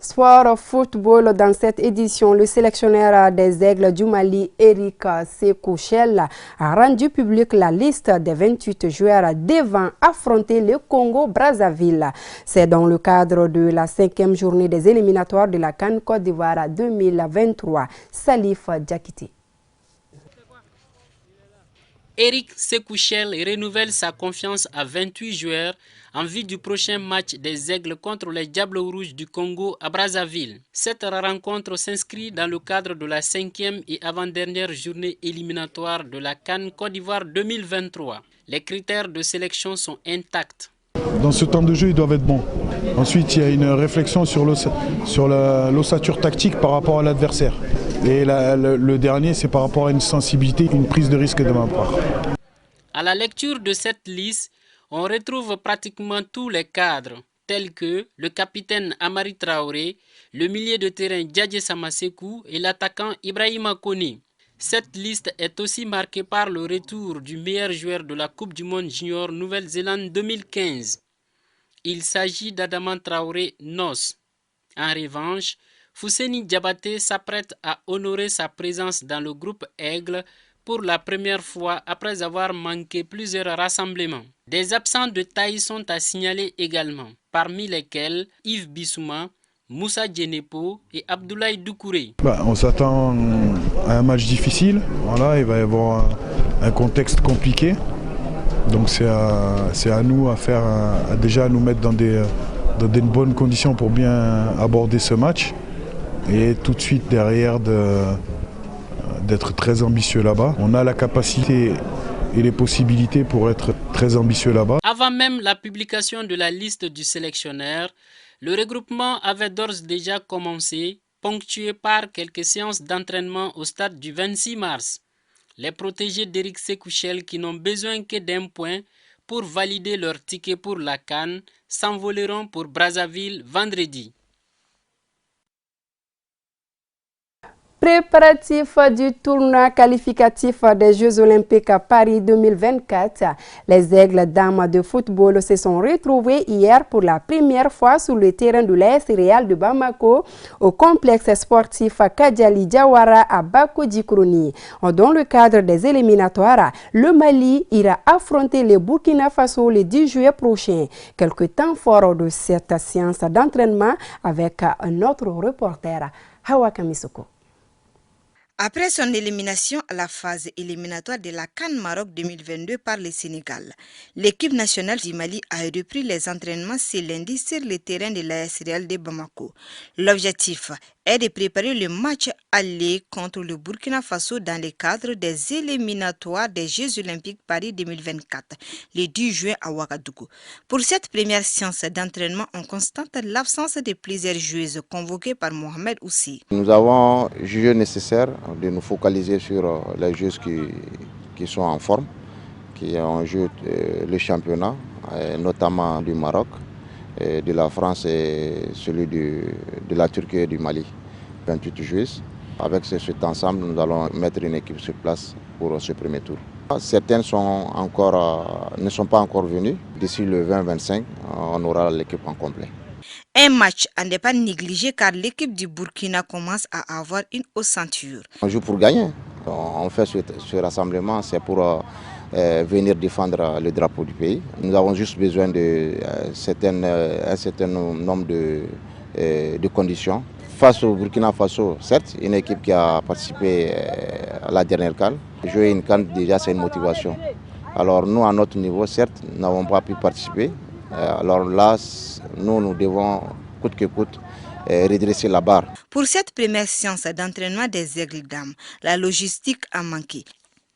Sport football dans cette édition, le sélectionneur des Aigles du Mali, Eric Sekouchel, a rendu public la liste des 28 joueurs devant affronter le Congo-Brazzaville. C'est dans le cadre de la 5e journée des éliminatoires de la CAN Côte d'Ivoire 2023. Salif Diakité. Eric Sekouchel renouvelle sa confiance à 28 joueurs en vue du prochain match des Aigles contre les Diables Rouges du Congo à Brazzaville. Cette rencontre s'inscrit dans le cadre de la 5e et avant-dernière journée éliminatoire de la CAN Côte d'Ivoire 2023. Les critères de sélection sont intacts. Dans ce temps de jeu, ils doivent être bons. Ensuite, il y a une réflexion sur l'ossature tactique par rapport à l'adversaire. Et le dernier, c'est par rapport à une sensibilité, une prise de risque de ma part. À la lecture de cette liste, on retrouve pratiquement tous les cadres, tels que le capitaine Amari Traoré, le milieu de terrain Djadje Samasekou et l'attaquant Ibrahima Kone. Cette liste est aussi marquée par le retour du meilleur joueur de la Coupe du Monde Junior Nouvelle-Zélande 2015. Il s'agit d'Adama Traoré Nos. En revanche, Fousseni Diabaté s'apprête à honorer sa présence dans le groupe Aigle pour la première fois après avoir manqué plusieurs rassemblements. Des absents de taille sont à signaler également, parmi lesquels Yves Bissouma, Moussa Djenepo et Abdoulaye Doucouré. On s'attend à un match difficile. Voilà, il va y avoir un contexte compliqué. Donc c'est à nous à déjà nous mettre dans des bonnes conditions pour bien aborder ce match. Et tout de suite derrière d'être très ambitieux là-bas. On a la capacité et les possibilités pour être très ambitieux là-bas. Avant même la publication de la liste du sélectionneur, le regroupement avait d'ores déjà commencé, ponctué par quelques séances d'entraînement au stade du 26 mars. Les protégés d'Eric Sekouchel, qui n'ont besoin que d'un point pour valider leur ticket pour la CAN, s'envoleront pour Brazzaville vendredi. Préparatif du tournoi qualificatif des Jeux Olympiques à Paris 2024, les Aigles dames de football se sont retrouvés hier pour la première fois sur le terrain de l'AS Real de Bamako au complexe sportif Kadjali Diawara à Bako-Djikrouni. Dans le cadre des éliminatoires, le Mali ira affronter le Burkina Faso le 10 juillet prochain. Quelques temps forts de cette séance d'entraînement avec notre reporter Hawa Kamisoko. Après son élimination à la phase éliminatoire de la CAN Maroc 2022 par le Sénégal, l'équipe nationale du Mali a repris les entraînements ce lundi sur le terrain de l'AS Real de Bamako. L'objectif est de préparer le match aller contre le Burkina Faso dans le cadre des éliminatoires des Jeux Olympiques Paris 2024, le 10 juin à Ouagadougou. Pour cette première séance d'entraînement, on constate l'absence de plusieurs joueuses convoquées par Mohamed Oussi. Nous avons jugé nécessaire de nous focaliser sur les joueuses qui sont en forme, qui ont joué le championnat, notamment du Maroc, de la France et celui de la Turquie et du Mali, 28 joueuses. Avec cet ensemble, nous allons mettre une équipe sur place pour ce premier tour. Certaines ne sont pas encore venues. D'ici le 20-25, on aura l'équipe en complet. Un match à ne pas négliger car l'équipe du Burkina commence à avoir une ossature. On joue pour gagner. On fait ce rassemblement, c'est pour venir défendre le drapeau du pays. Nous avons juste besoin d'un certain nombre de conditions. Face au Burkina Faso, certes, une équipe qui a participé à la dernière CAN. Jouer une CAN, déjà, c'est une motivation. Alors nous, à notre niveau, certes, nous n'avons pas pu participer. Alors là, nous devons, coûte que coûte, redresser la barre. Pour cette première séance d'entraînement des Aigles dames, la logistique a manqué.